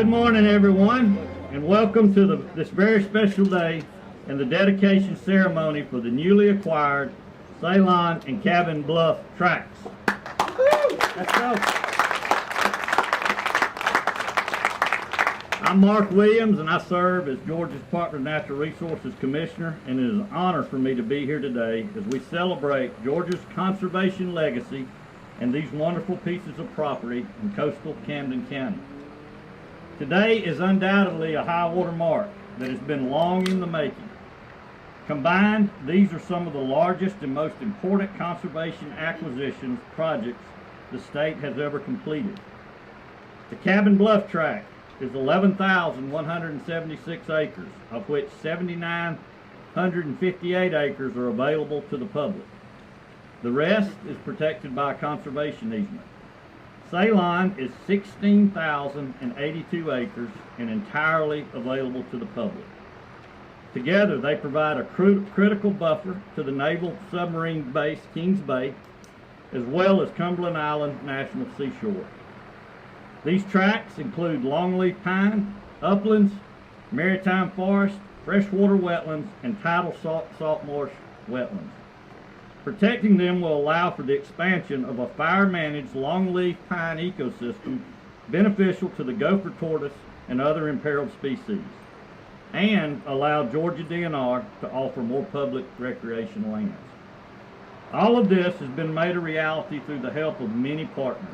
Good morning, everyone, and welcome to this very special day and the dedication ceremony for the newly acquired Ceylon and Cabin Bluff tracks. Let's go. I'm Mark Williams, and I serve as Georgia's Department of Natural Resources Commissioner, and it is an honor for me to be here today as we celebrate Georgia's conservation legacy and these wonderful pieces of property in coastal Camden County. Today is undoubtedly a high water mark that has been long in the making. Combined, these are some of the largest and most important conservation acquisitions projects the state has ever completed. The Cabin Bluff tract is 11,176 acres, of which 7,958 acres are available to the public. The rest is protected by a conservation easement. Ceylon is 16,082 acres and entirely available to the public. Together, they provide a critical buffer to the Naval Submarine Base Kings Bay, as well as Cumberland Island National Seashore. These tracts include longleaf pine, uplands, maritime forest, freshwater wetlands, and tidal salt marsh wetlands. Protecting them will allow for the expansion of a fire-managed longleaf pine ecosystem beneficial to the gopher tortoise and other imperiled species, and allow Georgia DNR to offer more public recreation lands. All of this has been made a reality through the help of many partners,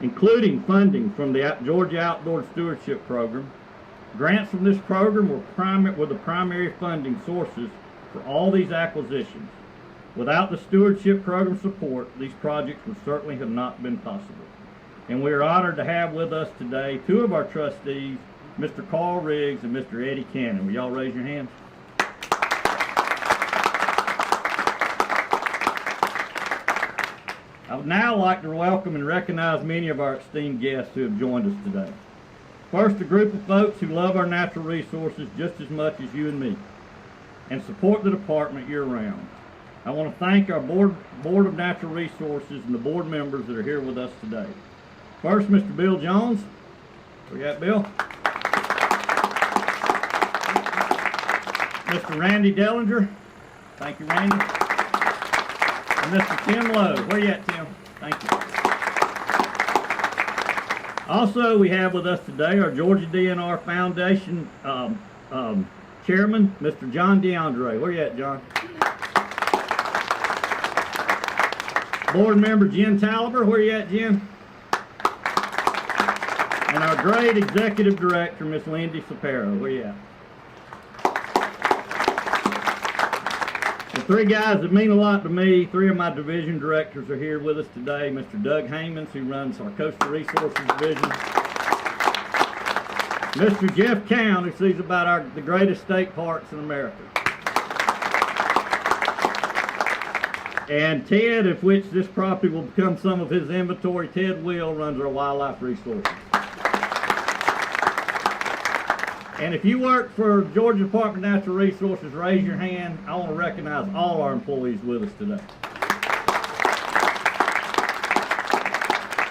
including funding from the Georgia Outdoor Stewardship Program. Grants from this program were the primary funding sources for all these acquisitions. Without the stewardship program support, these projects would certainly have not been possible. And we are honored to have with us today two of our trustees, Mr. Carl Riggs and Mr. Eddie Cannon. Will y'all raise your hands? I would now like to welcome and recognize many of our esteemed guests who have joined us today. First, a group of folks who love our natural resources just as much as you and me and support the department year-round. I want to thank our Board of Natural Resources and the board members that are here with us today. First, Mr. Bill Jones. Where you at, Bill? Mr. Randy Dellinger. Thank you, Randy. And Mr. Tim Lowe. Where you at, Tim? Thank you. Also, we have with us today our Georgia DNR Foundation Chairman, Mr. John DeAndre. Where you at, John? Board member Jen Taliber. Where you at, Jen? And our great executive director, Miss Lindy Sapero. Where you at? The three guys that mean a lot to me, three of my division directors are here with us today. Mr. Doug Haymans, who runs our Coastal Resources Division. Mr. Jeff Cowan, who sees about the greatest state parks in America. And Ted, of which this property will become some of his inventory, Ted Will, runs our wildlife resources. And if you work for Georgia Department of Natural Resources, raise your hand. I want to recognize all our employees with us today.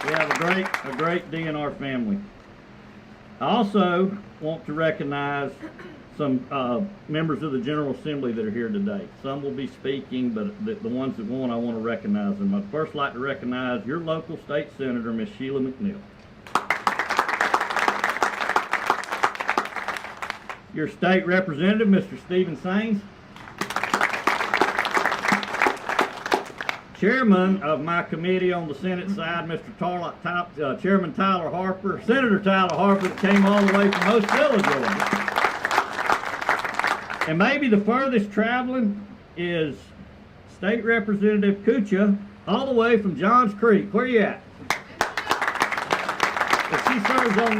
We have a great DNR family. I also want to recognize some members of the General Assembly that are here today. Some will be speaking, but the ones that won't, I want to recognize them. I'd first like to recognize your local state senator, Miss Sheila McNeil. Your state representative, Mr. Stephen Saines. Chairman of my committee on the Senate side, Mr. Chairman Tyler Harper, Senator Tyler Harper, that came all the way from Osceola, Georgia. And maybe the furthest traveling is State Representative Kucha, all the way from Johns Creek. Where you at? She serves on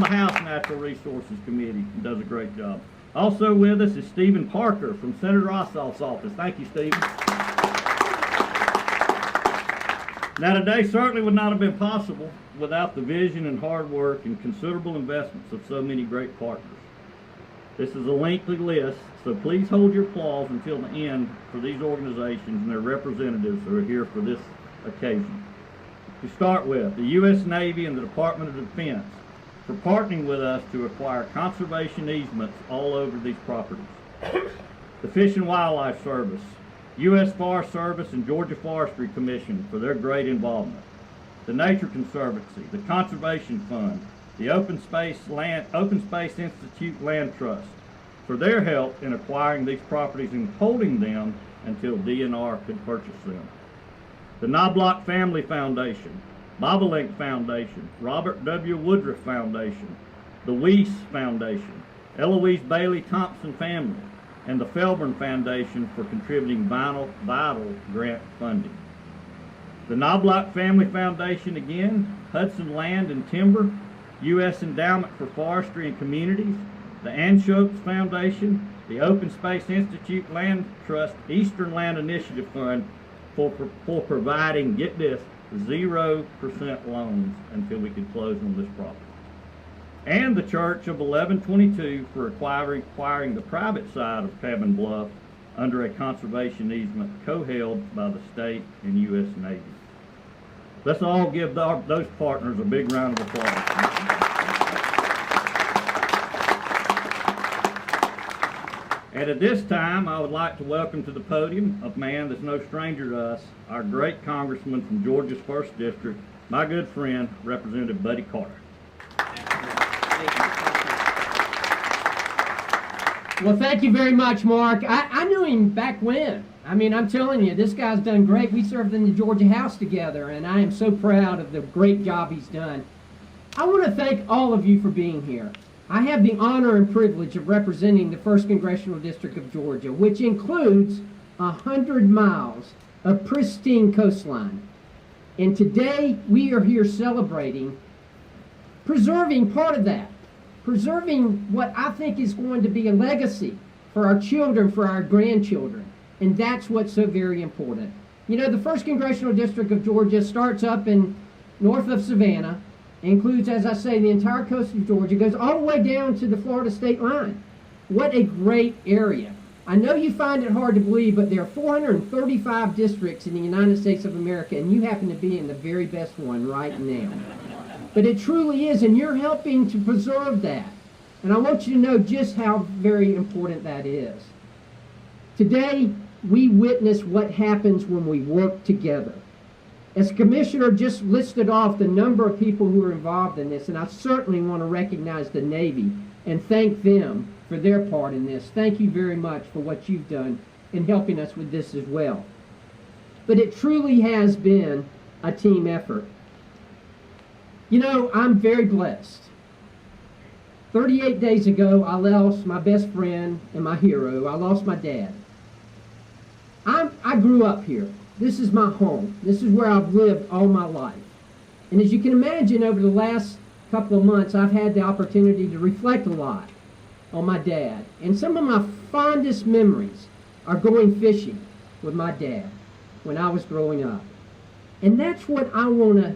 the House Natural Resources Committee and does a great job. Also with us is Stephen Parker from Senator Ossoff's office. Thank you, Stephen. Now, today certainly would not have been possible without the vision and hard work and considerable investments of so many great partners. This is a lengthy list, so please hold your applause until the end for these organizations and their representatives who are here for this occasion. To start with, the U.S. Navy and the Department of Defense for partnering with us to acquire conservation easements all over these properties. The Fish and Wildlife Service, U.S. Forest Service, and Georgia Forestry Commission for their great involvement. The Nature Conservancy, the Conservation Fund, the Open Space Institute Land Trust for their help in acquiring these properties and holding them until DNR could purchase them. The Knobloch Family Foundation, Bobolink Foundation, Robert W. Woodruff Foundation, the Weiss Foundation, Eloise Bailey Thompson Family, and the Felburn Foundation for contributing vital grant funding. The Knobloch Family Foundation again, Hudson Land and Timber, U.S. Endowment for Forestry and Communities, the Anschutz Foundation, the Open Space Institute Land Trust Eastern Land Initiative Fund for providing, get this, 0% loans until we could close on this property. And the Church of 1122 for acquiring the private side of Cabin Bluff under a conservation easement co-held by the state and U.S. Navy. Let's all give those partners a big round of applause. And at this time, I would like to welcome to the podium a man that's no stranger to us, our great congressman from Georgia's 1st District, my good friend, Representative Buddy Carter. Well, thank you very much, Mark. I knew him back when. I mean, I'm telling you, this guy's done great. We served in the Georgia House together, and I am so proud of the great job he's done. I want to thank all of you for being here. I have the honor and privilege of representing the 1st Congressional District of Georgia, which includes 100 miles of pristine coastline. And today, we are here celebrating preserving part of that. Preserving what I think is going to be a legacy for our children, for our grandchildren. And that's what's so very important. You know, the 1st Congressional District of Georgia starts up in north of Savannah, includes, as I say, the entire coast of Georgia, goes all the way down to the Florida state line. What a great area. I know you find it hard to believe, but there are 435 districts in the United States of America, and you happen to be in the very best one right now. But it truly is, and you're helping to preserve that. And I want you to know just how very important that is. Today, we witness what happens when we work together. As Commissioner just listed off the number of people who are involved in this, and I certainly want to recognize the Navy and thank them for their part in this. Thank you very much for what you've done in helping us with this as well. But it truly has been a team effort. You know, I'm very blessed. 38 days ago, I lost my best friend and my hero. I lost my dad. I grew up here. This is my home. This is where I've lived all my life. And as you can imagine, over the last couple of months, I've had the opportunity to reflect a lot on my dad. And some of my fondest memories are going fishing with my dad when I was growing up. And that's what I want to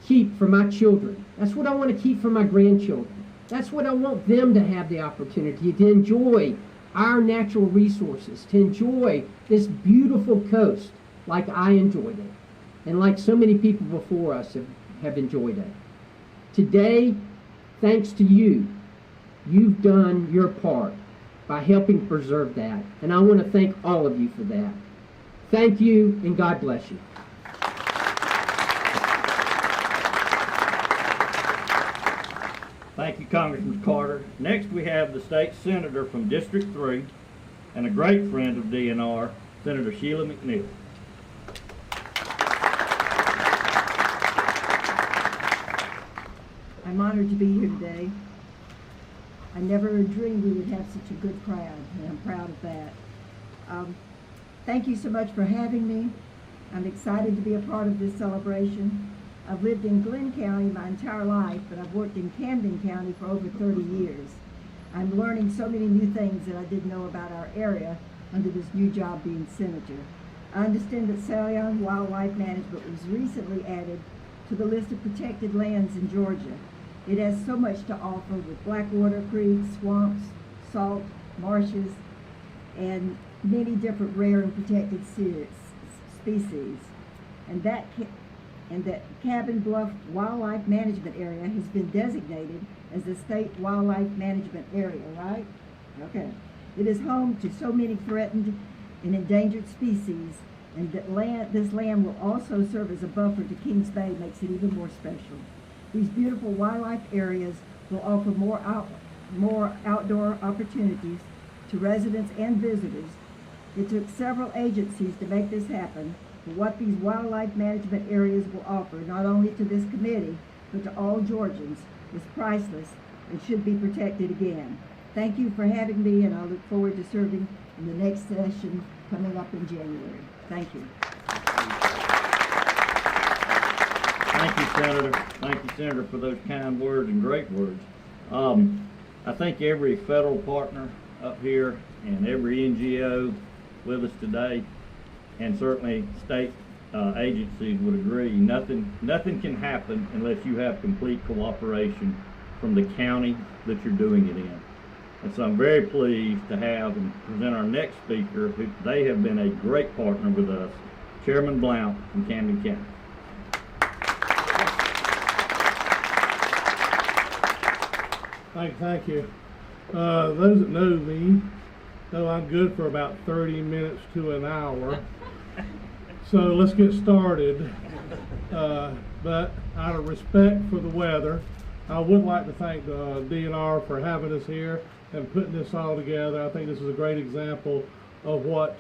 keep for my children. That's what I want to keep for my grandchildren. That's what I want them to have the opportunity to enjoy our natural resources, to enjoy this beautiful coast like I enjoyed it, and like so many people before us have enjoyed it. Today, thanks to you, you've done your part by helping preserve that, and I want to thank all of you for that. Thank you, and God bless you. Thank you, Congressman Carter. Next, we have the state senator from District 3 and a great friend of DNR, Senator Sheila McNeil. I'm honored to be here today. I never dreamed we would have such a good crowd, and I'm proud of that. Thank you so much for having me. I'm excited to be a part of this celebration. I've lived in Glenn County my entire life, but I've worked in Camden County for over 30 years. I'm learning so many new things that I didn't know about our area under this new job being senator. I understand that Ceylon Wildlife Management was recently added to the list of protected lands in Georgia. It has so much to offer with blackwater creeks, swamps, salt, marshes, and many different rare and protected species. And that Cabin Bluff Wildlife Management Area has been designated as the state wildlife management area, right? Okay. It is home to so many threatened and endangered species, and this land will also serve as a buffer to Kings Bay, makes it even more special. These beautiful wildlife areas will offer more outdoor opportunities to residents and visitors. It took several agencies to make this happen, but what these wildlife management areas will offer, not only to this committee, but to all Georgians, is priceless and should be protected again. Thank you for having me, and I look forward to serving in the next session coming up in January. Thank you. Thank you, Senator. Thank you, Senator, for those kind words and great words. I think every federal partner up here and every NGO with us today, and certainly state agencies would agree, nothing can happen unless you have complete cooperation from the county that you're doing it in. And so I'm very pleased to have and present our next speaker, who they have been a great partner with us, Chairman Blount from Camden County. Thank you. Those that know me know I'm good for about 30 minutes to an hour. So let's get started. But out of respect for the weather, I would like to thank the DNR for having us here and putting this all together. I think this is a great example of what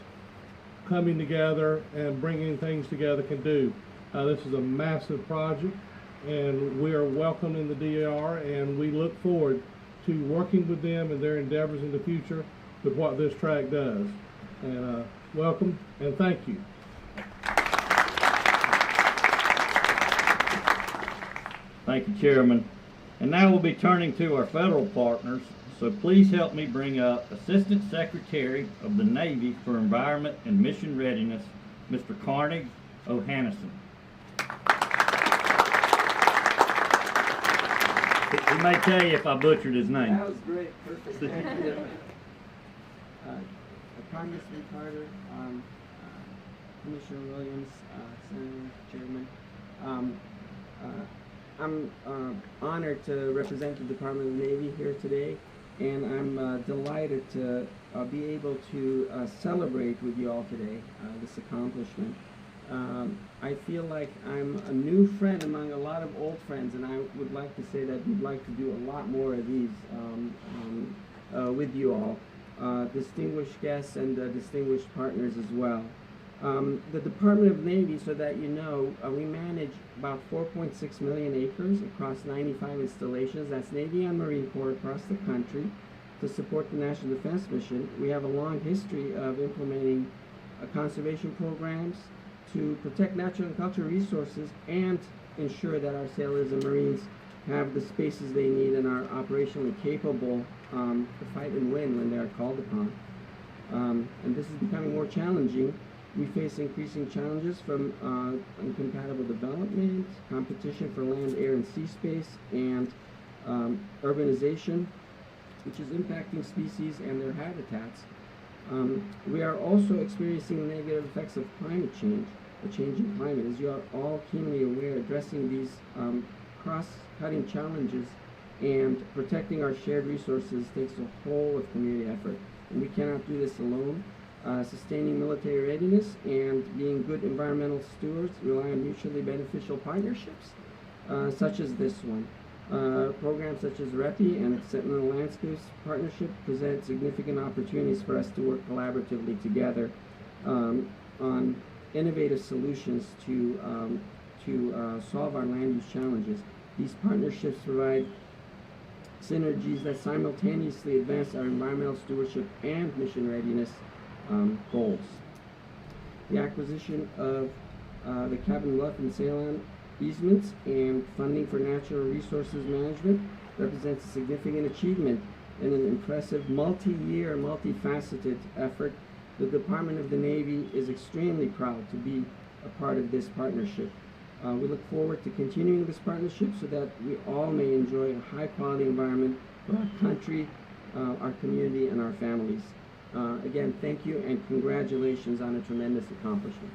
coming together and bringing things together can do. This is a massive project, and we are welcoming the DNR, and we look forward to working with them and their endeavors in the future with what this track does. And welcome and thank you. Thank you, Chairman. And now we'll be turning to our federal partners. So please help me bring up Assistant Secretary of the Navy for Environment and Mission Readiness, Mr. Carnegie O'Hannison. He may tell you if I butchered his name. That was great. Perfect. Thank you. Prime Minister Carter, Commissioner Williams, Senator, Chairman. I'm honored to represent the Department of the Navy here today, and I'm delighted to be able to celebrate with you all today this accomplishment. I feel like I'm a new friend among a lot of old friends, and I would like to say that we'd like to do a lot more of these with you all, distinguished guests and distinguished partners as well. The Department of Navy, so that you know, we manage about 4.6 million acres across 95 installations. That's Navy and Marine Corps across the country to support the National Defense Mission. We have a long history of implementing conservation programs to protect natural and cultural resources and ensure that our sailors and Marines have the spaces they need and are operationally capable to fight and win when they are called upon. And this is becoming more challenging. We face increasing challenges from incompatible development, competition for land, air, and sea space, and urbanization, which is impacting species and their habitats. We are also experiencing the negative effects of climate change, the changing climate. As you are all keenly aware, addressing these cross-cutting challenges and protecting our shared resources takes a whole of community effort, and we cannot do this alone. Sustaining military readiness and being good environmental stewards rely on mutually beneficial partnerships, such as this one. Programs such as REPI and Sentinel Landscapes Partnership present significant opportunities for us to work collaboratively together on innovative solutions to solve our land use challenges. These partnerships provide synergies that simultaneously advance our environmental stewardship and mission readiness goals. The acquisition of the Cabin Bluff and Ceylon easements and funding for natural resources management represents a significant achievement and an impressive multi-year, multifaceted effort. The Department of the Navy is extremely proud to be a part of this partnership. We look forward to continuing this partnership so that we all may enjoy a high-quality environment for our country, our community, and our families. Again, thank you and congratulations on a tremendous accomplishment.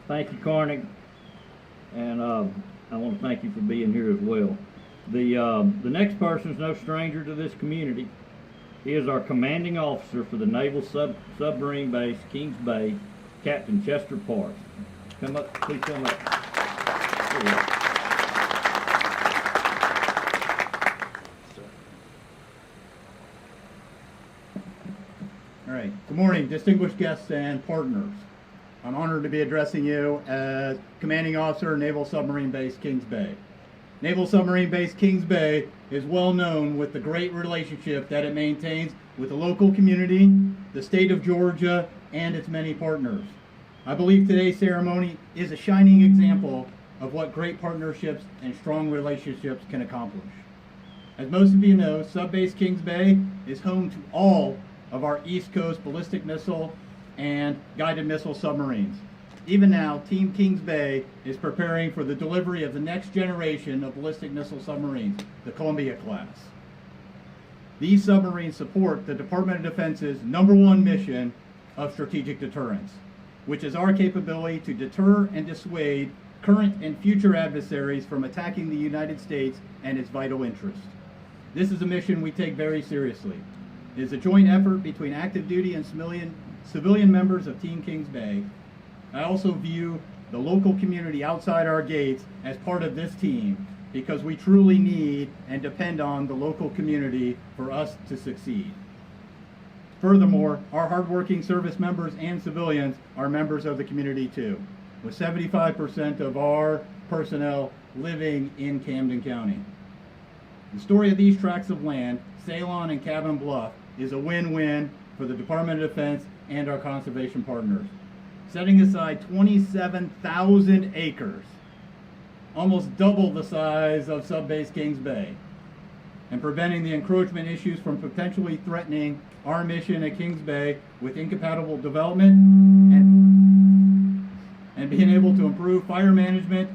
Thank you, Carnegie. and I want to thank you for being here as well. The next person is no stranger to this community. He is our commanding officer for the Naval Submarine Base, Kings Bay, Captain Chester Parks. Come up, please come up. There you go. All right. Good morning, distinguished guests and partners. I'm honored to be addressing you as Commanding Officer, Naval Submarine Base, Kings Bay. Naval Submarine Base, Kings Bay is well known with the great relationship that it maintains with the local community, the state of Georgia, and its many partners. I believe today's ceremony is a shining example of what great partnerships and strong relationships can accomplish. As most of you know, Subbase Kings Bay is home to all of our East Coast ballistic missile and guided missile submarines. Even now, Team Kings Bay is preparing for the delivery of the next generation of ballistic missile submarines, the Columbia class. These submarines support the Department of Defense's #1 mission of strategic deterrence, which is our capability to deter and dissuade current and future adversaries from attacking the United States and its vital interests. This is a mission we take very seriously. It is a joint effort between active duty and civilian members of Team Kings Bay. I also view the local community outside our gates as part of this team because we truly need and depend on the local community for us to succeed. Furthermore, our hardworking service members and civilians are members of the community too, with 75% of our personnel living in Camden County. The story of these tracts of land, Ceylon and Cabin Bluff, is a win-win for the Department of Defense and our conservation partners. Setting aside 27,000 acres, almost double the size of Subbase Kings Bay, and preventing the encroachment issues from potentially threatening our mission at Kings Bay with incompatible development and being able to improve fire management,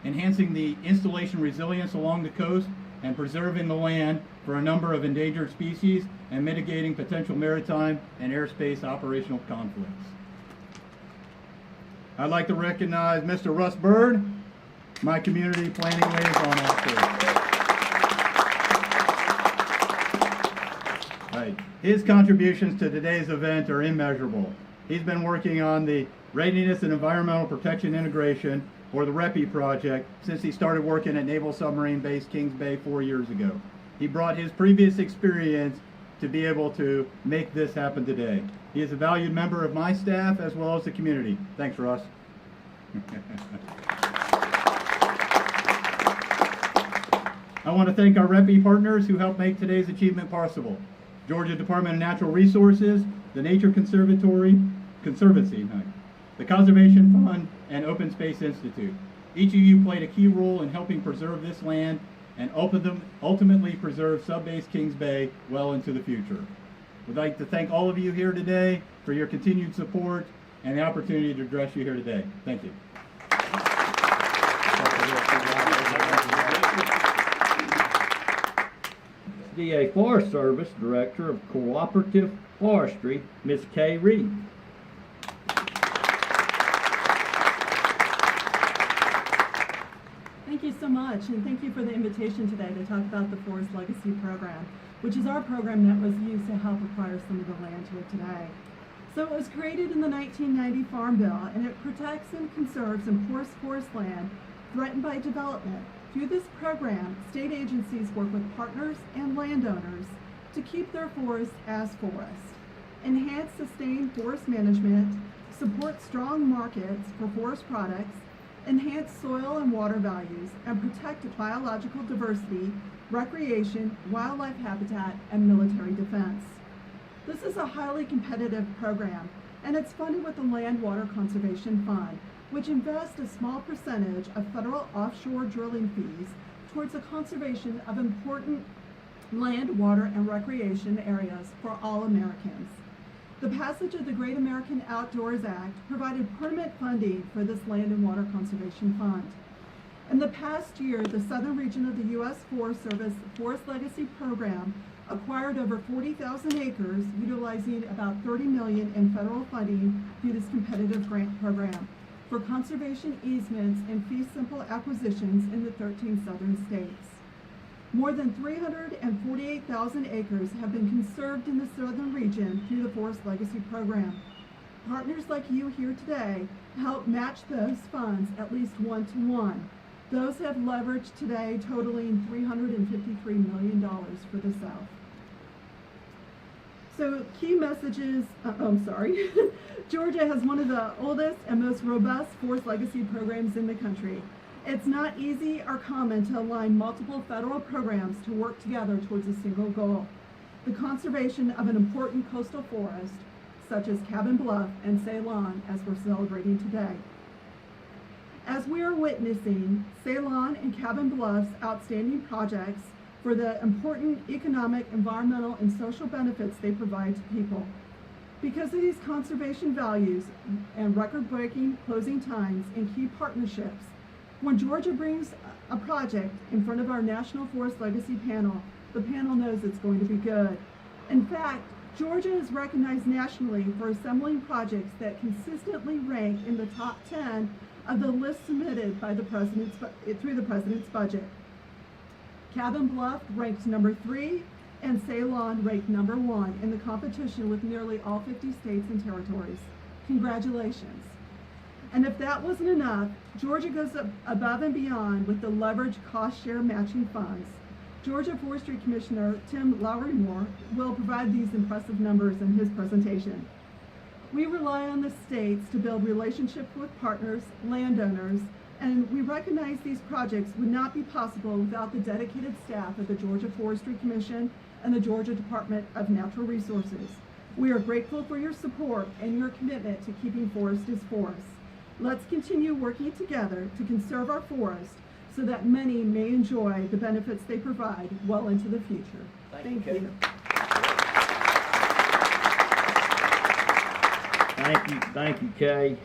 enhancing the installation resilience along the coast, and preserving the land for a number of endangered species and mitigating potential maritime and airspace operational conflicts. I'd like to recognize Mr. Russ Bird, my community planning liaison officer. Right. His contributions to today's event are immeasurable. He's been working on the Readiness and Environmental Protection Integration, or the REPI project, since he started working at Naval Submarine Base Kings Bay 4 years ago. He brought his previous experience to be able to make this happen today. He is a valued member of my staff as well as the community. Thanks, Russ. I want to thank our REPI partners who helped make today's achievement possible. Georgia Department of Natural Resources, the Nature Conservancy, the Conservation Fund, and Open Space Institute. Each of you played a key role in helping preserve this land and ultimately preserve Subbase Kings Bay well into the future. We'd like to thank all of you here today for your continued support and the opportunity to address you here today. Thank you. DA Forest Service Director of Cooperative Forestry, Ms. Kay Reed. Thank you so much, and thank you for the invitation today to talk about the Forest Legacy Program, which is our program that was used to help acquire some of the land here today. So it was created in the 1990 Farm Bill, and it protects and conserves and forest land threatened by development. Through this program, state agencies work with partners and landowners to keep their forests as forests, enhance sustained forest management, support strong markets for forest products, enhance soil and water values, and protect biological diversity, recreation, wildlife habitat, and military defense. This is a highly competitive program, and it's funded with the Land Water Conservation Fund, which invests a small percentage of federal offshore drilling fees towards the conservation of important land, water, and recreation areas for all Americans. The passage of the Great American Outdoors Act provided permanent funding for this Land and Water Conservation Fund. In the past year, the southern region of the U.S. Forest Service Forest Legacy Program acquired over 40,000 acres, utilizing about $30 million in federal funding through this competitive grant program. for conservation easements and fee simple acquisitions in the 13 southern states. More than 348,000 acres have been conserved in the southern region through the Forest Legacy Program. Partners like you here today help match those funds at least 1-to-1. Those have leverage today totaling $353 million for the South. So key messages, Georgia has one of the oldest and most robust forest legacy programs in the country. It's not easy or common to align multiple federal programs to work together towards a single goal, the conservation of an important coastal forest, such as Cabin Bluff and Ceylon, as we're celebrating today. As we are witnessing Ceylon and Cabin Bluff's outstanding projects for the important economic, environmental, and social benefits they provide to people. Because of these conservation values and record-breaking closing times and key partnerships, when Georgia brings a project in front of our National Forest Legacy panel, the panel knows it's going to be good. In fact, Georgia is recognized nationally for assembling projects that consistently rank in the top 10 of the list submitted by the through the President's budget. Cabin Bluff ranked number 3 and Ceylon ranked number 1 in the competition with nearly all 50 states and territories. Congratulations. And if that wasn't enough, Georgia goes above and beyond with the leverage cost share matching funds. Georgia Forestry Commissioner Tim Lowry-Moore will provide these impressive numbers in his presentation. We rely on the states to build relationships with partners, landowners, and we recognize these projects would not be possible without the dedicated staff of the Georgia Forestry Commission and the Georgia Department of Natural Resources. We are grateful for your support and your commitment to keeping forest as forest. Let's continue working together to conserve our forest so that many may enjoy the benefits they provide well into the future. Thank you. Thank you, Kay.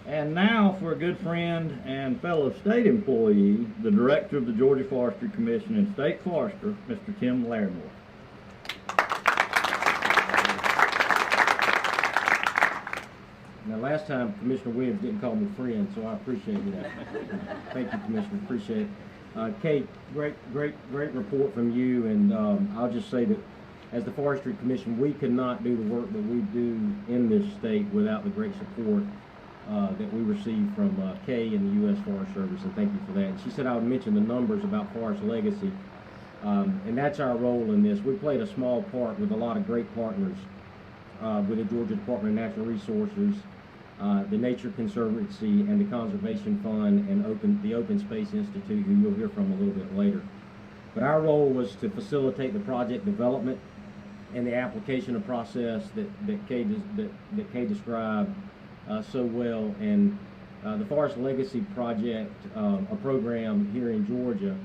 And now for a good friend and fellow state employee, the Director of the Georgia Forestry Commission and State Forester, Mr. Tim Larimore. Now, last time Commissioner Williams didn't call me friend, so I appreciate that. Thank you, Commissioner. Appreciate it. Kate, great report from you, and I'll just say that as the Forestry Commission, we could not do the work that we do in this state without the great support that we receive from Kay and the U.S. Forest Service, and thank you for that. And she said I would mention the numbers about Forest Legacy, and that's our role in this. We played a small part with a lot of great partners with the Georgia Department of Natural Resources, the Nature Conservancy, and the Conservation Fund, and the Open Space Institute, who you'll hear from a little bit later. But our role was to facilitate the project development and the application of process that Kay described so well. And the Forest Legacy Project, a program here in Georgia,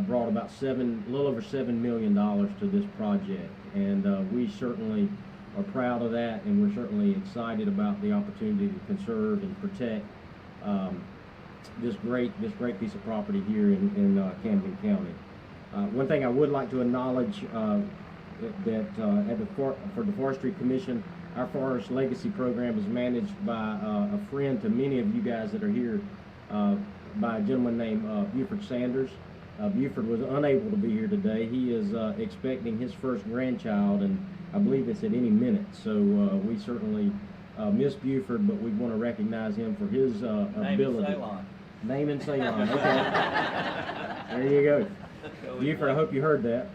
brought about a little over $7 million to this project, and we certainly are proud of that, and we're certainly excited about the opportunity to conserve and protect this great piece of property here in Camden County. One thing I would like to acknowledge for the Forestry Commission, our Forest Legacy Program is managed by a friend to many of you guys that are here, by a gentleman named Buford Sanders. Buford was unable to be here today. He is expecting his first grandchild, and I believe it's at any minute. So we certainly miss Buford, but we want to recognize him for his ability. Name in Ceylon. Okay. There you go. Buford, I hope you heard that.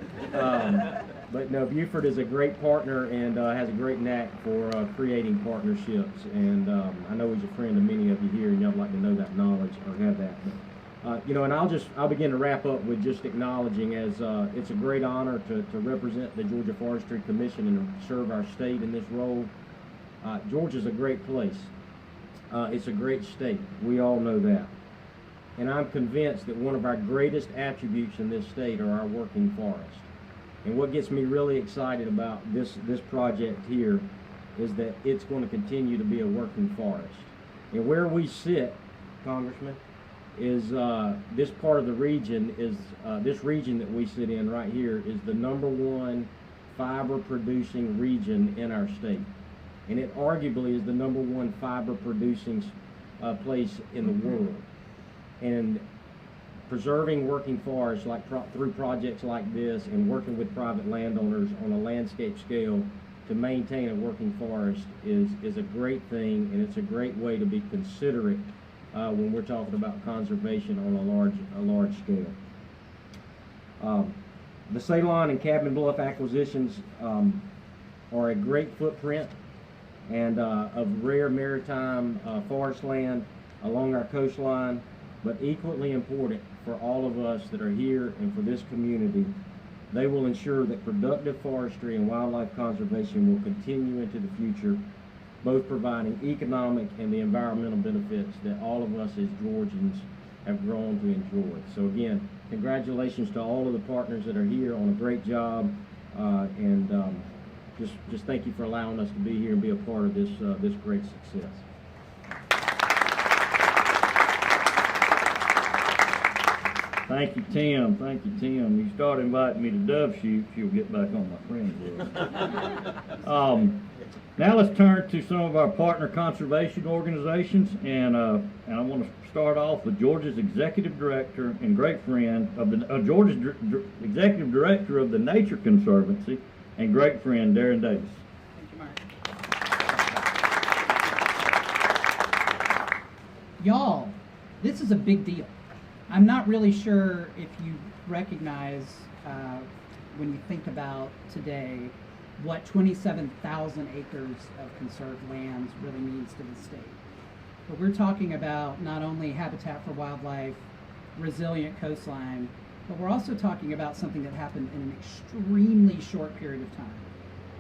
But no, Buford is a great partner and has a great knack for creating partnerships. And I know he's a friend of many of you here, and y'all like to know that knowledge or have that. But, and I'll begin to wrap up with just acknowledging, as it's a great honor to represent the Georgia Forestry Commission and serve our state in this role. Georgia's a great place. It's a great state. We all know that. And I'm convinced that one of our greatest attributes in this state are our working forests. And what gets me really excited about this project here is that it's going to continue to be a working forest. And where we sit, Congressman, is this part of the region is this region that we sit in right here is the #1 fiber producing region in our state, and it arguably is the #1 fiber producing place in the world. And preserving working forests through projects like this and working with private landowners on a landscape scale to maintain a working forest is a great thing, and it's a great way to be considerate when we're talking about conservation on a large scale. The Ceylon and Cabin Bluff acquisitions are a great footprint and of rare maritime forest land along our coastline, but equally important for all of us that are here and for this community. They will ensure that productive forestry and wildlife conservation will continue into the future, both providing economic and the environmental benefits that all of us as Georgians have grown to enjoy. So again, congratulations to all of the partners that are here on a great job, and just thank you for allowing us to be here and be a part of this great success. Thank you, Tim. Thank you, Tim. You start inviting me to dove shoots, you'll get back on my friends list. Now let's turn to some of our partner conservation organizations, and I want to start off with Georgia's Executive Director and great friend of the Georgia's Executive Director of the Nature Conservancy and great friend Darren Davis. Thank you, Mark. Y'all, this is a big deal. I'm not really sure if you recognize, when you think about today, what 27,000 acres of conserved lands really means to the state. But we're talking about not only habitat for wildlife, resilient coastline, but we're also talking about something that happened in an extremely short period of time.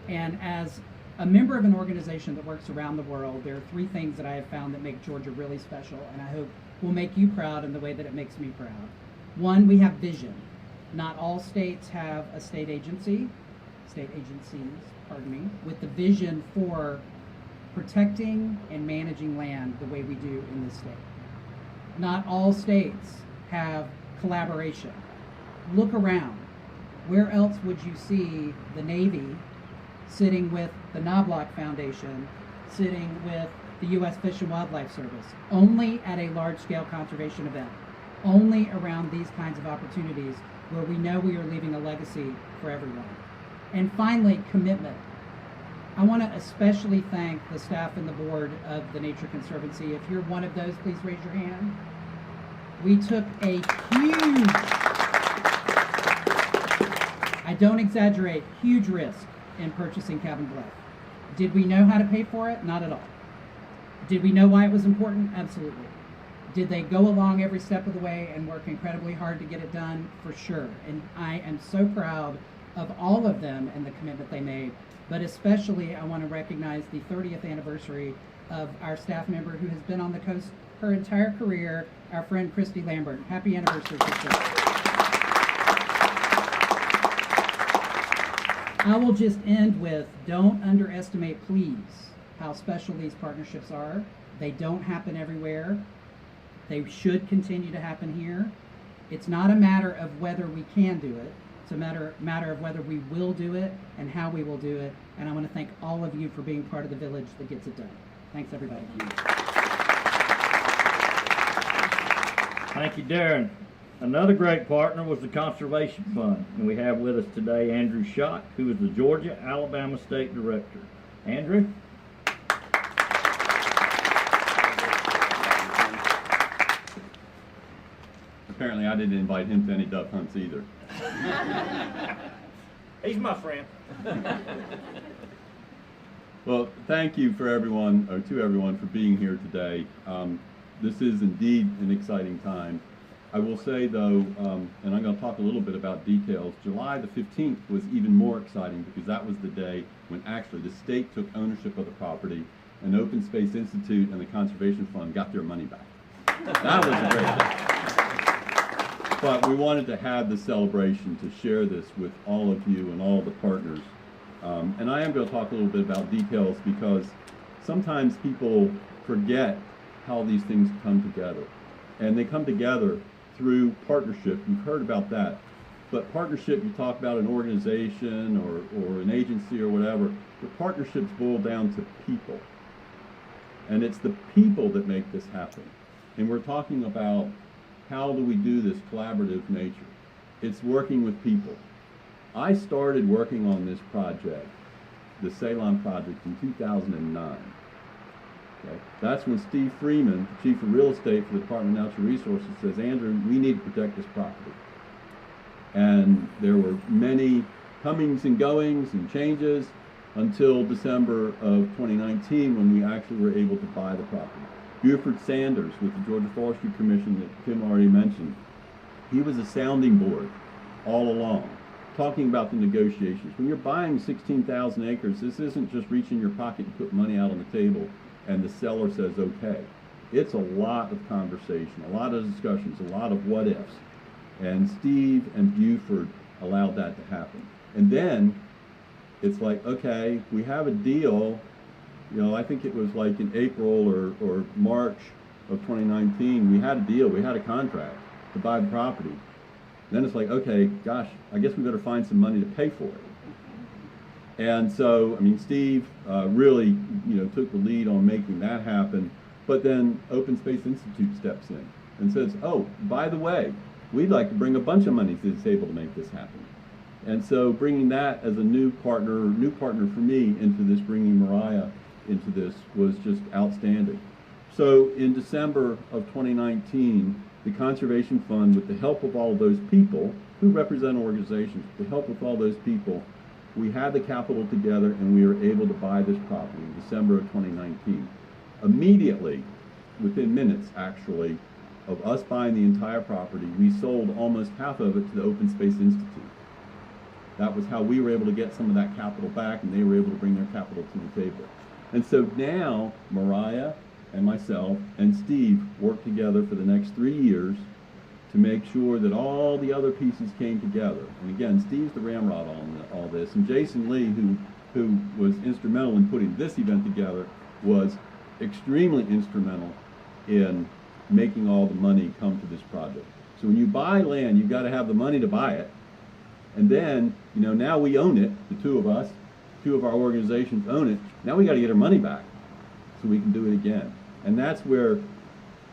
And as a member of an organization that works around the world, there are three things that I have found that make Georgia really special, and I hope will make you proud in the way that it makes me proud. One, we have vision. Not all states have a state agencies, with the vision for protecting and managing land the way we do in this state. Not all states have collaboration. Look around. Where else would you see the Navy sitting with the Knobloch Foundation, sitting with the U.S. Fish and Wildlife Service, only at a large-scale conservation event, only around these kinds of opportunities where we know we are leaving a legacy for everyone. And finally, commitment. I want to especially thank the staff and the board of the Nature Conservancy. If you're one of those, please raise your hand. We took a huge, I don't exaggerate, huge risk in purchasing Cabin Bluff. Did we know how to pay for it? Not at all. Did we know why it was important? Absolutely. Did they go along every step of the way and work incredibly hard to get it done? For sure. And I am so proud of all of them and the commitment they made. But especially, I want to recognize the 30th anniversary of our staff member who has been on the coast her entire career, our friend Christy Lambert. Happy anniversary, Christy. I will just end with, don't underestimate, please, how special these partnerships are. They don't happen everywhere. They should continue to happen here. It's not a matter of whether we can do it. It's a matter of whether we will do it and how we will do it. And I want to thank all of you for being part of the village that gets it done. Thanks, everybody. Thank you, Darren. Another great partner was the Conservation Fund, and we have with us today Andrew Schott, who is the Georgia-Alabama State Director. Andrew? Apparently I didn't invite him to any dove hunts either. He's my friend. Well, thank you for everyone, or to everyone, for being here today. This is indeed an exciting time. I will say though, and I'm going to talk a little bit about details, July the 15th was even more exciting because that was the day when actually the state took ownership of the property and Open Space Institute and the Conservation Fund got their money back. That was a great day. But we wanted to have the celebration to share this with all of you and all the partners. And I am going to talk a little bit about details because sometimes people forget how these things come together. And they come together through partnership. You've heard about that. But partnership, you talk about an organization or an agency or whatever, but partnerships boil down to people. And it's the people that make this happen. And we're talking about how do we do this collaborative nature. It's working with people. I started working on this project, the Ceylon project, in 2009. Okay? That's when Steve Freeman, Chief of Real Estate for the Department of Natural Resources, says, Andrew, we need to protect this property. And there were many comings and goings and changes until December of 2019, when we actually were able to buy the property. Buford Sanders with the Georgia Forestry Commission that Kim already mentioned, he was a sounding board all along, talking about the negotiations. When you're buying 16,000 acres, this isn't just reach in your pocket and put money out on the table and the seller says okay. It's a lot of conversation, a lot of discussions, a lot of what ifs. And Steve and Buford allowed that to happen. And then it's like, okay, we have a deal. You know, I think it was like in April or March of 2019, we had a deal, we had a contract to buy the property. Then it's like, okay, gosh, I guess we better find some money to pay for it. And so, I mean, Steve really, took the lead on making that happen. But then Open Space Institute steps in and says, oh, by the way, we'd like to bring a bunch of money to the table to make this happen. And so bringing that as a new partner for me into this, bringing Mariah into this, was just outstanding. So in December of 2019, the Conservation Fund, with the help of all of those people who represent organizations, with the help of all those people, we had the capital together and we were able to buy this property in December of 2019. Immediately, within minutes actually, of us buying the entire property, we sold almost half of it to the Open Space Institute. That was how we were able to get some of that capital back, and they were able to bring their capital to the table. And so now, Mariah and myself and Steve work together for the next 3 years to make sure that all the other pieces came together. And again, Steve's the ramrod on all this, and Jason Lee, who was instrumental in putting this event together, was extremely instrumental in making all the money come to this project. So when you buy land, you've got to have the money to buy it. And then, now we own it, the two of us, two of our organizations own it. Now we got to get our money back so we can do it again. And that's where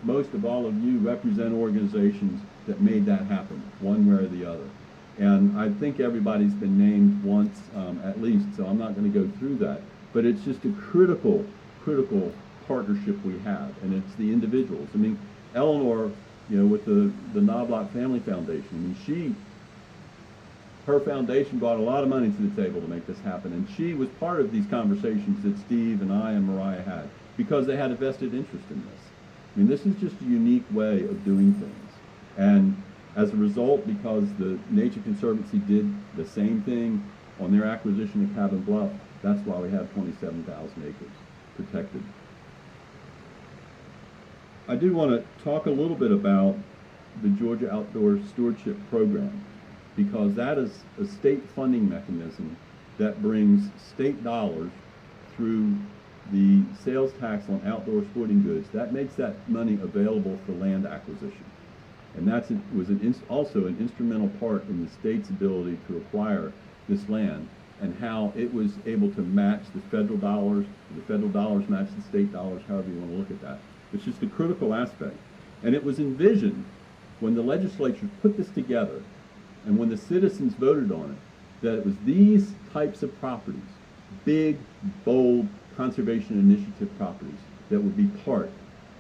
most of all of you represent organizations that made that happen, one way or the other. And I think everybody's been named once at least, so I'm not going to go through that. But it's just a critical partnership we have, and it's the individuals. I mean, Eleanor, with the Knobloch Family Foundation, I mean, her foundation brought a lot of money to the table to make this happen, and she was part of these conversations that Steve and I and Mariah had, because they had a vested interest in this. I mean, this is just a unique way of doing things. And as a result, because the Nature Conservancy did the same thing on their acquisition of Cabin Bluff, that's why we have 27,000 acres protected. I do want to talk a little bit about the Georgia Outdoor Stewardship Program, because that is a state funding mechanism that brings state dollars through the sales tax on outdoor sporting goods. That makes that money available for land acquisition. And that was also an instrumental part in the state's ability to acquire this land, and how it was able to match the federal dollars match the state dollars, however you want to look at that. It's just a critical aspect. And it was envisioned when the legislature put this together and when the citizens voted on it, that it was these types of properties, big, bold, conservation initiative properties, that would be part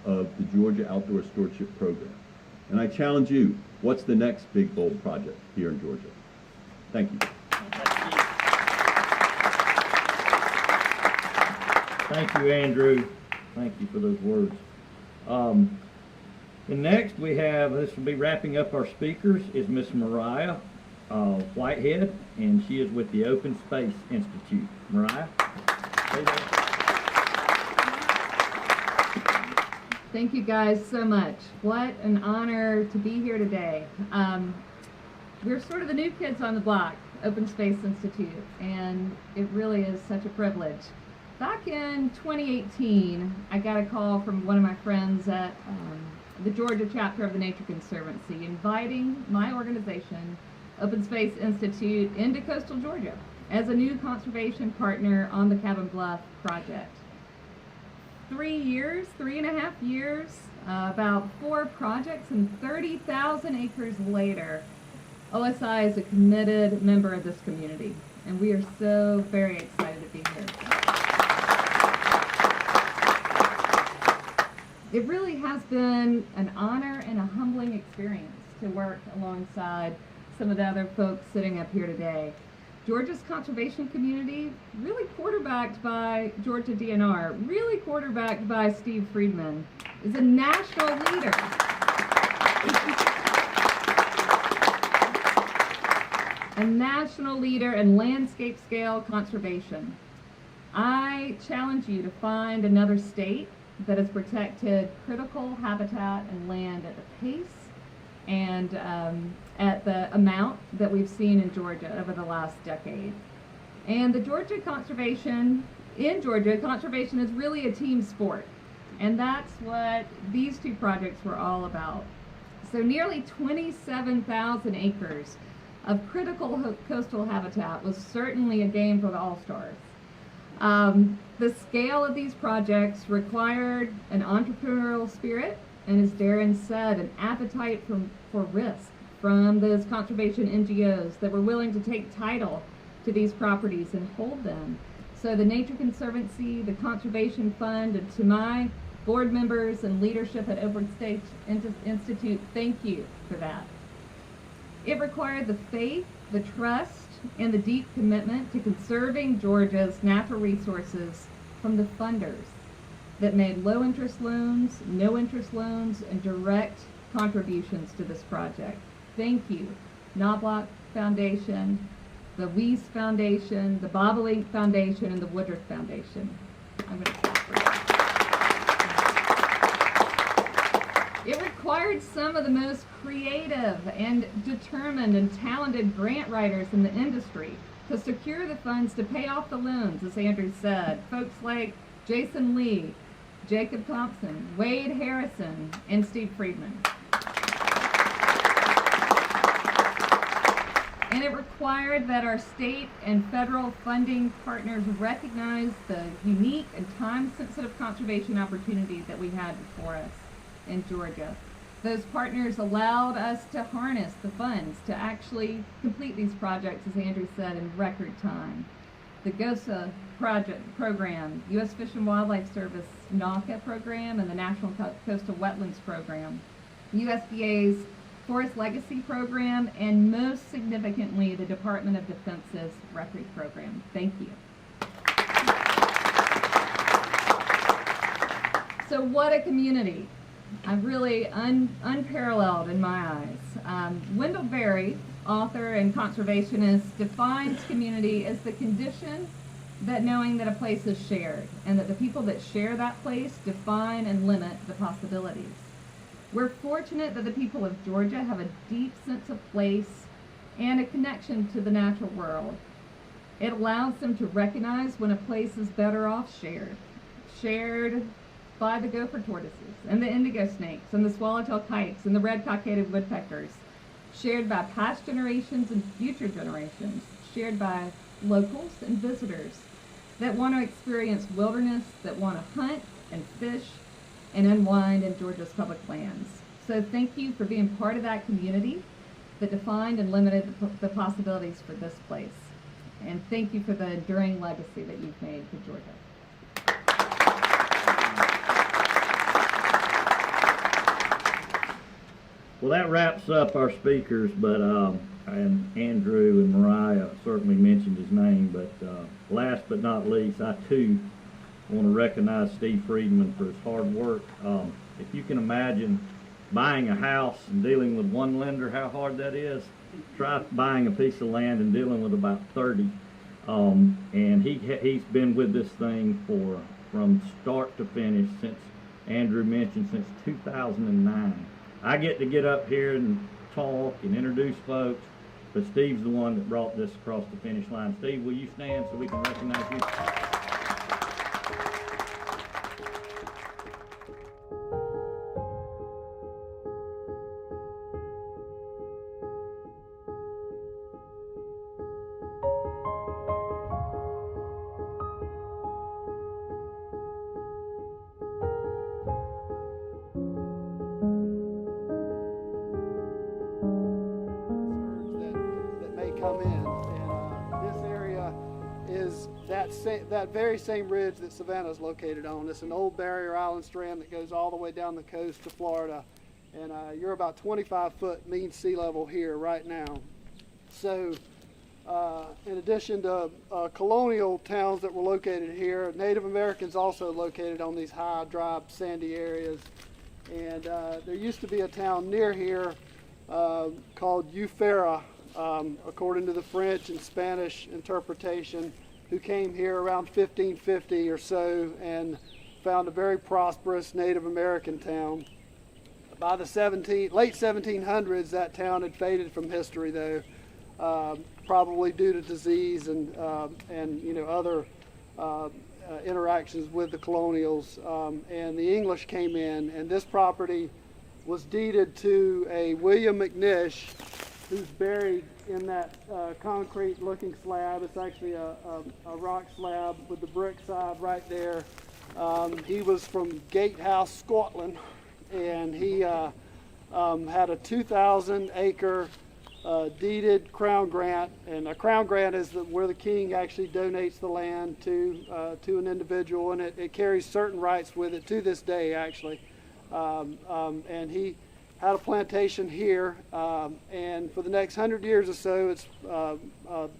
of the Georgia Outdoor Stewardship Program. And I challenge you, what's the next big, bold project here in Georgia? Thank you. Thank you, Andrew. Thank you for those words. And next we have, this will be wrapping up our speakers, is Miss Mariah Whitehead, and she is with the Open Space Institute. Mariah? Thank you guys so much. What an honor to be here today. We're sort of the new kids on the block, Open Space Institute, and it really is such a privilege. Back in 2018, I got a call from one of my friends at the Georgia chapter of the Nature Conservancy inviting my organization, Open Space Institute, into coastal Georgia as a new conservation partner on the Cabin Bluff project. 3.5 years, about 4 projects, and 30,000 acres later, OSI is a committed member of this community, and we are so very excited to be here. It really has been an honor and a humbling experience to work alongside some of the other folks sitting up here today. Georgia's conservation community, really quarterbacked by Georgia DNR, really quarterbacked by Steve Friedman, is a national leader. A national leader in landscape scale conservation. I challenge you to find another state that has protected critical habitat and land at the pace and at the amount that we've seen in Georgia over the last decade. And the conservation is really a team sport. And that's what these 2 projects were all about. So nearly 27,000 acres of critical coastal habitat was certainly a game for the All-Stars. The scale of these projects required an entrepreneurial spirit, and as Darren said, an appetite for risk from those conservation NGOs that were willing to take title to these properties and hold them. So the Nature Conservancy, the Conservation Fund, and to my board members and leadership at Open State Institute, thank you for that. It required the faith, the trust, and the deep commitment to conserving Georgia's natural resources from the funders that made low-interest loans, no-interest loans, and direct contributions to this project. Thank you, Knobloch Foundation, the Weiss Foundation, the Bobolink Foundation, and the Woodruff Foundation. I'm going to stop for that. It required some of the most creative and determined and talented grant writers in the industry to secure the funds to pay off the loans, as Andrew said. Folks like Jason Lee, Jacob Thompson, Wade Harrison, and Steve Friedman. And it required that our state and federal funding partners recognize the unique and time-sensitive conservation opportunity that we had before us in Georgia. Those partners allowed us to harness the funds to actually complete these projects, as Andrew said, in record time. The GOSA program, U.S. Fish and Wildlife Service NAWCA program, and the National Coastal Wetlands program, USDA's Forest Legacy program, and most significantly, the Department of Defense's record program. Thank you. So what a community. Really unparalleled in my eyes. Wendell Berry, author and conservationist, defines community as the condition that knowing that a place is shared, and that the people that share that place define and limit the possibilities. We're fortunate that the people of Georgia have a deep sense of place and a connection to the natural world. It allows them to recognize when a place is better off shared by the gopher tortoises and the indigo snakes and the swallowtail kites and the red cockaded woodpeckers, shared by past generations and future generations, shared by locals and visitors that want to experience wilderness, that want to hunt and fish and unwind in Georgia's public lands. So thank you for being part of that community that defined and limited the possibilities for this place. And thank you for the enduring legacy that you've made for Georgia. Well, that wraps up our speakers, but and Andrew and Mariah certainly mentioned his name, but last but not least, I too want to recognize Steve Friedman for his hard work. If you can imagine buying a house and dealing with one lender, how hard that is, try buying a piece of land and dealing with about 30. And he's been with this thing from start to finish, since Andrew mentioned, since 2009. I get up here and talk and introduce folks, but Steve's the one that brought this across the finish line. Steve, will you stand so we can recognize you? come in. And this area is that very same ridge that Savannah is located on. It's an old barrier island strand that goes all the way down the coast to Florida. And you're about 25-foot mean sea level here right now. So in addition to colonial towns that were located here, Native Americans also located on these high, dry, sandy areas. And there used to be a town near here called Ufera, according to the French and Spanish interpretation, who came here around 1550 or so and found a very prosperous Native American town. By the late 1700s, that town had faded from history, though, probably due to disease and other interactions with the colonials. And the English came in, and this property was deeded to a William McNish, who's buried in that concrete-looking slab. It's actually a rock slab with the brick side right there. He was from Gatehouse, Scotland, and he had a 2,000-acre deeded crown grant, and a crown grant is where the king actually donates the land to an individual, and it carries certain rights with it to this day, actually. And he had a plantation here, and for the next 100 years or so,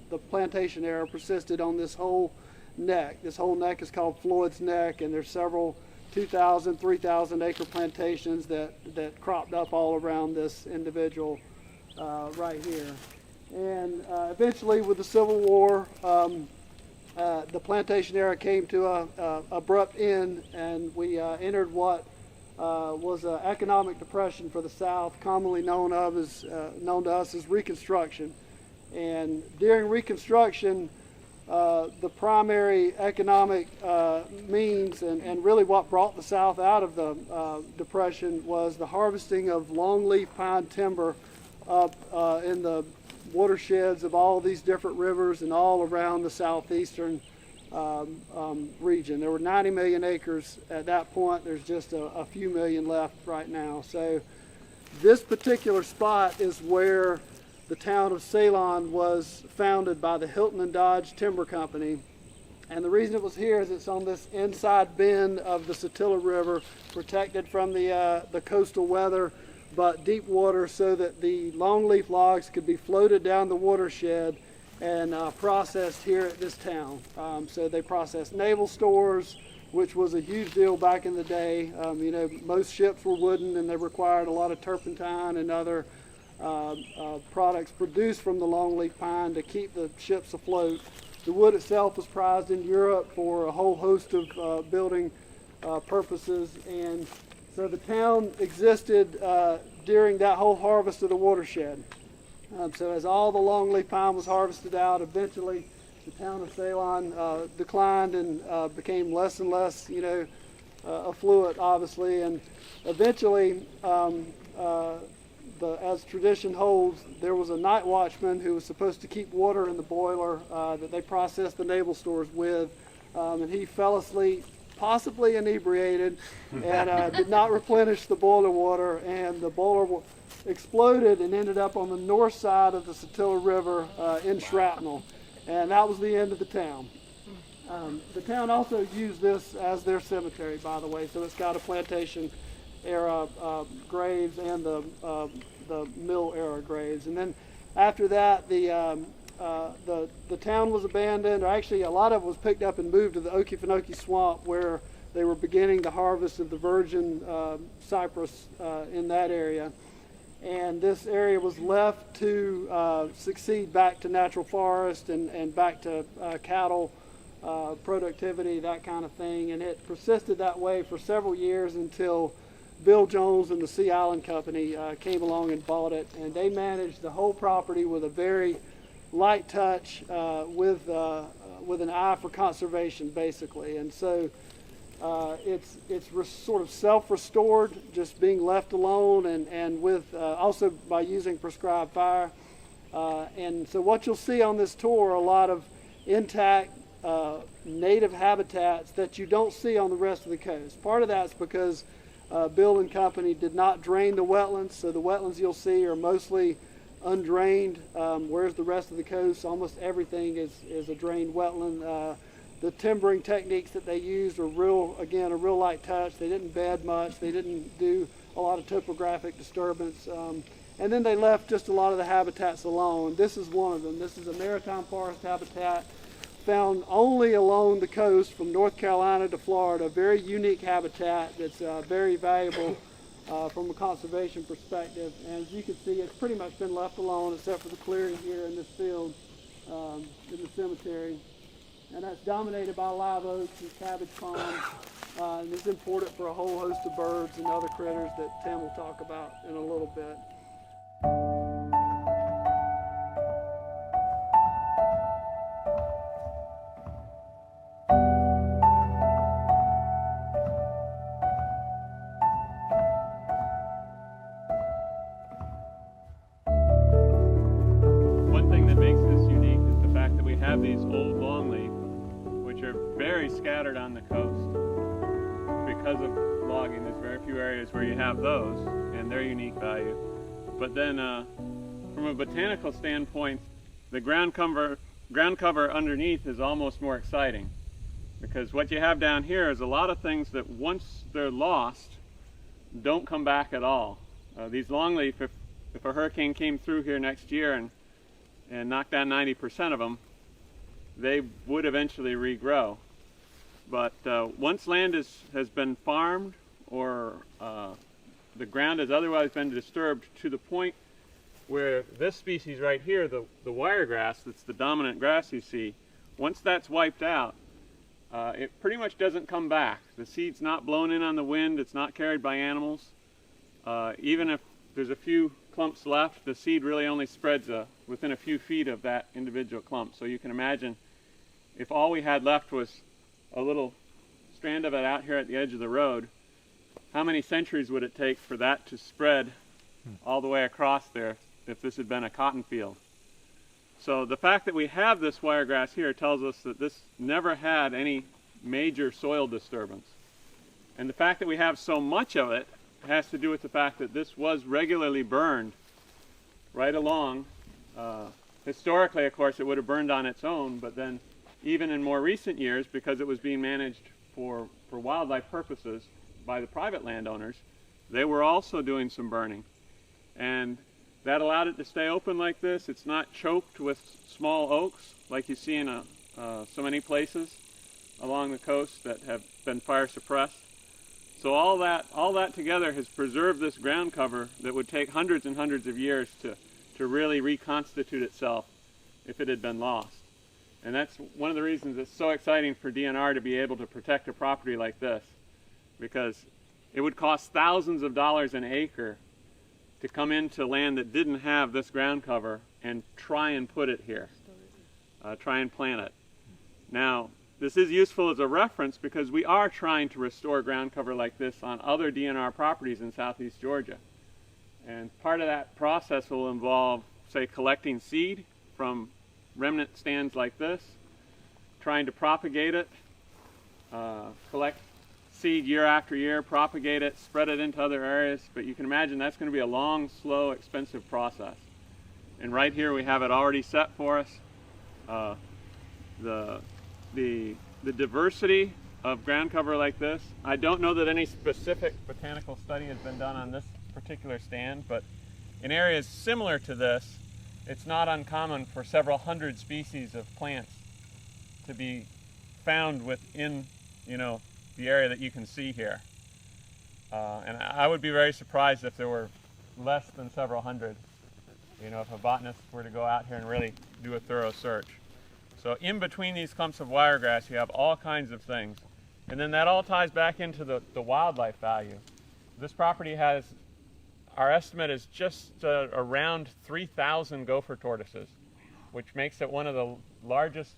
the plantation era persisted on this whole neck. This whole neck is called Floyd's Neck, and there's several 2,000, 3,000 acre plantations that cropped up all around this individual right here. And eventually, with the Civil War, the plantation era came to a abrupt end, and we entered what was an economic depression for the South, commonly known to us as Reconstruction. And during Reconstruction, the primary economic means and really what brought the South out of the Depression was the harvesting of longleaf pine timber up in the watersheds of all these different rivers and all around the southeastern region. There were 90 million acres at that point. There's just a few million left right now. So this particular spot is where the town of Ceylon was founded by the Hilton and Dodge Timber Company. And the reason it was here is it's on this inside bend of the Satilla River, protected from the coastal weather, but deep water, so that the longleaf logs could be floated down the watershed and processed here at this town. So they processed naval stores, which was a huge deal back in the day. Most ships were wooden, and they required a lot of turpentine and other products produced from the longleaf pine to keep the ships afloat. The wood itself was prized in Europe for a whole host of building purposes, and so the town existed during that whole harvest of the watershed. So as all the longleaf pine was harvested out, eventually the town of Ceylon declined and became less and less, affluent, obviously, and eventually as tradition holds, there was a night watchman who was supposed to keep water in the boiler that they processed the naval stores with, and he fell asleep, possibly inebriated, and did not replenish the boiler water, and the boiler exploded and ended up on the north side of the Satilla River in shrapnel, and that was the end of the town. The town also used this as their cemetery, by the way, so it's got a plantation era graves and the mill era graves. And then after that, the town was abandoned, or actually a lot of it was picked up and moved to the Okefenokee Swamp, where they were beginning the harvest of the virgin cypress in that area. And this area was left to succeed back to natural forest and back to cattle productivity, that kind of thing. And it persisted that way for several years until Bill Jones and the Sea Island Company came along and bought it, and they managed the whole property with a very light touch, with an eye for conservation, basically. And so it's sort of self-restored, just being left alone, and with also by using prescribed fire. And so what you'll see on this tour are a lot of intact native habitats that you don't see on the rest of the coast. Part of that's because Bill and company did not drain the wetlands, so the wetlands you'll see are mostly undrained, whereas the rest of the coast, almost everything is a drained wetland. The timbering techniques that they used are a real light touch. They didn't bed much. They didn't do a lot of topographic disturbance. And then they left just a lot of the habitats alone. This is one of them. This is a maritime forest habitat found only along the coast from North Carolina to Florida. A very unique habitat that's very valuable from a conservation perspective. And as you can see, it's pretty much been left alone except for the clearing here in this field in the cemetery. And that's dominated by live oaks and cabbage palms. And it's important for a whole host of birds and other critters that Tim will talk about in a little bit. One thing that makes this unique is the fact that we have these old longleaf, which are very scattered on the coast. Because of logging, there's very few areas where you have those and their unique value. But then from a botanical standpoint, the ground cover underneath is almost more exciting, because what you have down here is a lot of things that once they're lost don't come back at all. These longleaf, if a hurricane came through here next year and knocked down 90% of them, they would eventually regrow. But once land has been farmed or the ground has otherwise been disturbed to the point where this species right here, the wiregrass, that's the dominant grass you see, once that's wiped out, it pretty much doesn't come back. The seed's not blown in on the wind, it's not carried by animals. Even if there's a few clumps left, the seed really only spreads within a few feet of that individual clump. So you can imagine if all we had left was a little strand of it out here at the edge of the road, how many centuries would it take for that to spread all the way across there if this had been a cotton field? So the fact that we have this wiregrass here tells us that this never had any major soil disturbance. And the fact that we have so much of it has to do with the fact that this was regularly burned right along. Historically, of course, it would have burned on its own, but then even in more recent years, because it was being managed for wildlife purposes by the private landowners, they were also doing some burning. And that allowed it to stay open like this. It's not choked with small oaks like you see in so many places along the coast that have been fire suppressed. So all that together has preserved this ground cover that would take hundreds and hundreds of years to really reconstitute itself if it had been lost. And that's one of the reasons it's so exciting for DNR to be able to protect a property like this, because it would cost thousands of dollars an acre to come into land that didn't have this ground cover and try and put it here, try and plant it. Now, this is useful as a reference because we are trying to restore ground cover like this on other DNR properties in southeast Georgia. And part of that process will involve, say, collecting seed from remnant stands like this, trying to propagate it, collect seed year after year, propagate it, spread it into other areas. But you can imagine that's going to be a long, slow, expensive process. And right here we have it already set for us. The diversity of ground cover like this, I don't know that any specific botanical study has been done on this particular stand, but in areas similar to this, it's not uncommon for several hundred species of plants to be found within, the area that you can see here. And I would be very surprised if there were less than several hundred, if a botanist were to go out here and really do a thorough search. So in between these clumps of wiregrass, you have all kinds of things. And then that all ties back into the wildlife value. This property has, our estimate is just around 3,000 gopher tortoises, which makes it one of the largest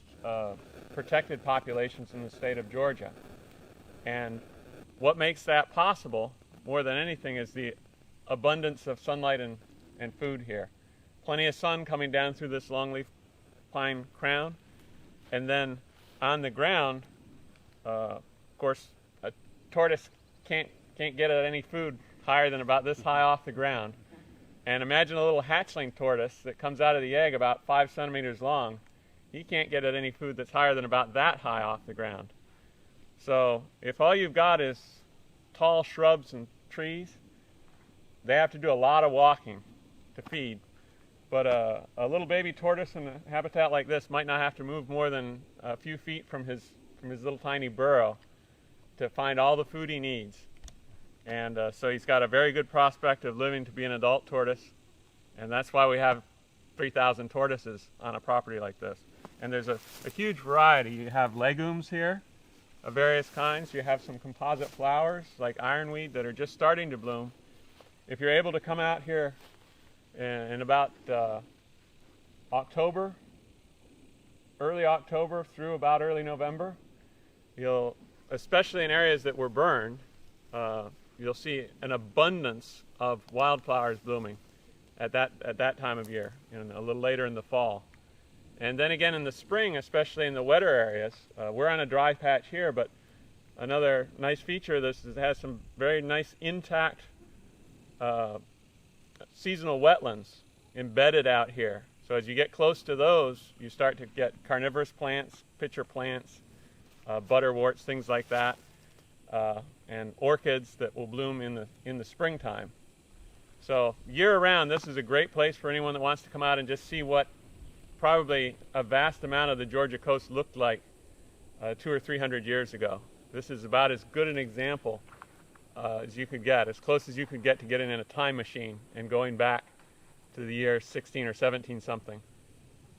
protected populations in the state of Georgia. And what makes that possible, more than anything, is the abundance of sunlight and food here. Plenty of sun coming down through this longleaf pine crown. And then on the ground, of course, a tortoise can't get at any food higher than about this high off the ground. And imagine a little hatchling tortoise that comes out of the egg about 5 centimeters long. He can't get at any food that's higher than about that high off the ground. So if all you've got is tall shrubs and trees, they have to do a lot of walking to feed. But a little baby tortoise in a habitat like this might not have to move more than a few feet from his little tiny burrow to find all the food he needs. And so he's got a very good prospect of living to be an adult tortoise. And that's why we have 3,000 tortoises on a property like this. And there's a huge variety. You have legumes here of various kinds. You have some composite flowers like ironweed that are just starting to bloom. If you're able to come out here in about October, early October through about early November, you'll, especially in areas that were burned, you'll see an abundance of wildflowers blooming at that time of year, and a little later in the fall. And then again in the spring, especially in the wetter areas, we're on a dry patch here, but another nice feature of this is it has some very nice intact seasonal wetlands embedded out here. So as you get close to those, you start to get carnivorous plants, pitcher plants, butterworts, things like that, and orchids that will bloom in the springtime. So year-round, this is a great place for anyone that wants to come out and just see what probably a vast amount of the Georgia coast looked like 200 or 300 years ago. This is about as good an example as you could get, as close as you could get to getting in a time machine and going back to the year 16 or 17 something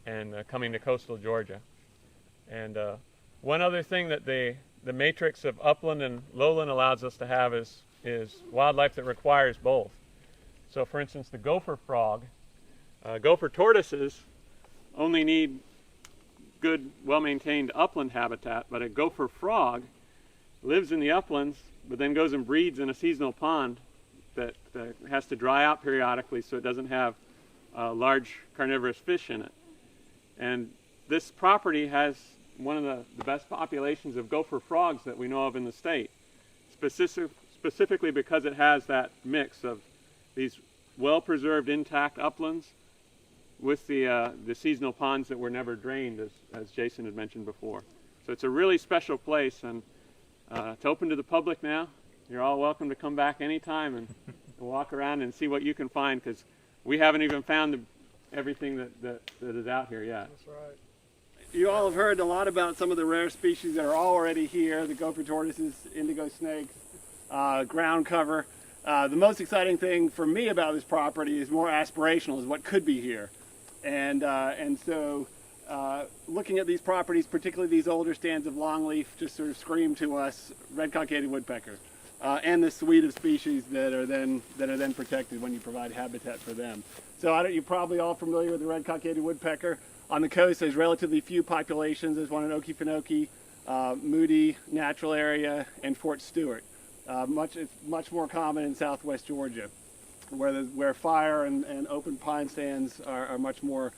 and coming to coastal Georgia. And one other thing that the matrix of upland and lowland allows us to have is wildlife that requires both. So for instance, the gopher frog, gopher tortoises only need good, well-maintained upland habitat, but a gopher frog lives in the uplands, but then goes and breeds in a seasonal pond that has to dry out periodically so it doesn't have large carnivorous fish in it. And this property has one of the best populations of gopher frogs that we know of in the state, specifically because it has that mix of these well-preserved intact uplands with the seasonal ponds that were never drained, as Jason had mentioned before. So it's a really special place, and it's open to the public now. You're all welcome to come back anytime and walk around and see what you can find, because we haven't even found everything that is out here yet. That's right. You all have heard a lot about some of the rare species that are already here, the gopher tortoises, indigo snakes, ground cover. The most exciting thing for me about this property is more aspirational, is what could be here. And so looking at these properties, particularly these older stands of longleaf, just sort of scream to us red-cockaded woodpecker and the suite of species that are then protected when you provide habitat for them. So you're probably all familiar with the red-cockaded woodpecker. On the coast, there's relatively few populations. There's one in Okefenokee, Moody Natural Area, and Fort Stewart. It's much more common in southwest Georgia, where fire and open pine stands are much more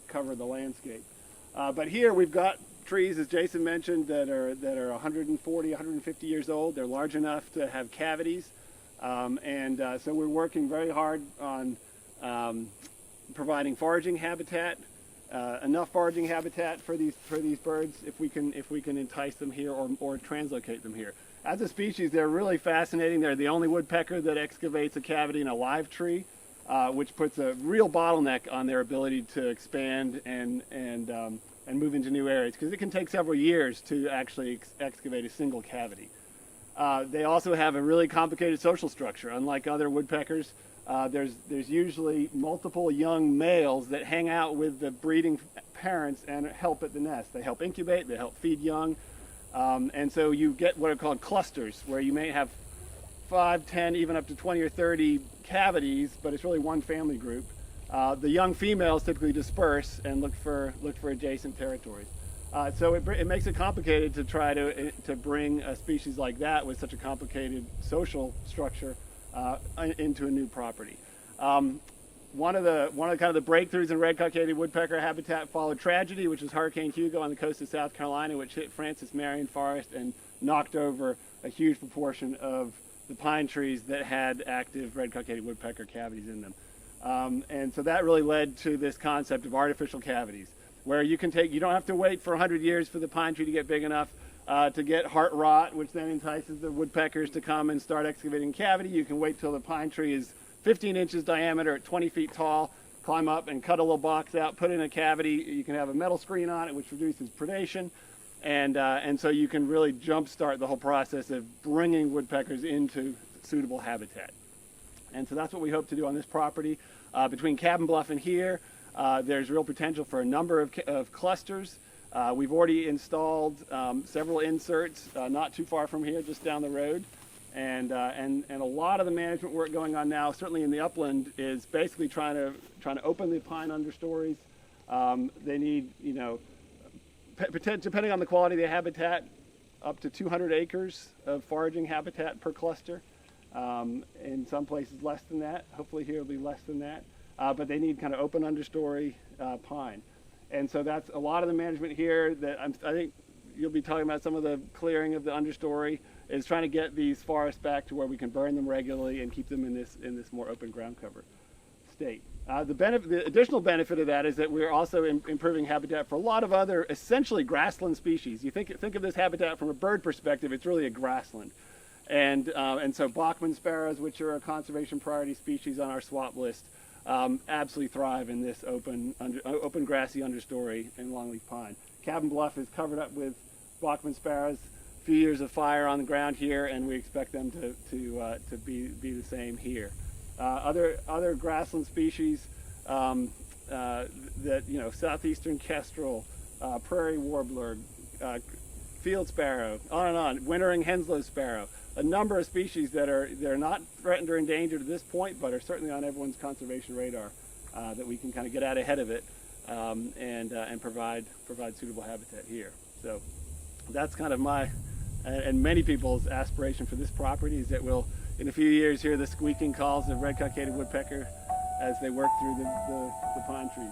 cover the landscape. But here we've got trees, as Jason mentioned, that are 140, 150 years old. They're large enough to have cavities, so we're working very hard on providing foraging habitat, enough foraging habitat for these birds if we can entice them here or translocate them here. As a species, they're really fascinating. They're the only woodpecker that excavates a cavity in a live tree, which puts a real bottleneck on their ability to expand and move into new areas, because it can take several years to actually excavate a single cavity. They also have a really complicated social structure. Unlike other woodpeckers, there's usually multiple young males that hang out with the breeding parents and help at the nest. They help incubate, they help feed young. And so you get what are called clusters, where you may have 5, 10, even up to 20 or 30 cavities, but it's really one family group. The young females typically disperse and look for adjacent territories. So it makes it complicated to try to bring a species like that with such a complicated social structure into a new property. One of the kind of the breakthroughs in red-cockaded woodpecker habitat followed tragedy, which was Hurricane Hugo on the coast of South Carolina, which hit Francis Marion Forest and knocked over a huge proportion of the pine trees that had active red-cockaded woodpecker cavities in them. And so that really led to this concept of artificial cavities, where you don't have to wait for 100 years for the pine tree to get big enough to get heart rot, which then entices the woodpeckers to come and start excavating a cavity. You can wait till the pine tree is 15 inches diameter at 20 feet tall, climb up and cut a little box out, put in a cavity. You can have a metal screen on it, which reduces predation. And so you can really jumpstart the whole process of bringing woodpeckers into suitable habitat. And so that's what we hope to do on this property. Between Cabin Bluff and here, there's real potential for a number of clusters. We've already installed several inserts not too far from here, just down the road. And a lot of the management work going on now, certainly in the upland, is basically trying to open the pine understories. They need, depending on the quality of the habitat, up to 200 acres of foraging habitat per cluster. In some places less than that. Hopefully here it'll be less than that. But they need kind of open understory pine. And so that's a lot of the management here that I think you'll be talking about. Some of the clearing of the understory is trying to get these forests back to where we can burn them regularly and keep them in this more open ground cover state. The additional benefit of that is that we're also improving habitat for a lot of other essentially grassland species. You think of this habitat from a bird perspective, it's really a grassland. And so Bachman sparrows, which are a conservation priority species on our swap list, absolutely thrive in this open grassy understory in longleaf pine. Cabin Bluff is covered up with Bachman sparrows. A few years of fire on the ground here, and we expect them to be the same here. Other grassland species that southeastern kestrel, prairie warbler, field sparrow, on and on, wintering Henslow sparrow, a number of species they're not threatened or endangered at this point, but are certainly on everyone's conservation radar, that we can kind of get out ahead of it and provide suitable habitat here. So that's kind of my and many people's aspiration for this property, is that we'll in a few years hear the squeaking calls of red-cockaded woodpecker as they work through the pine trees.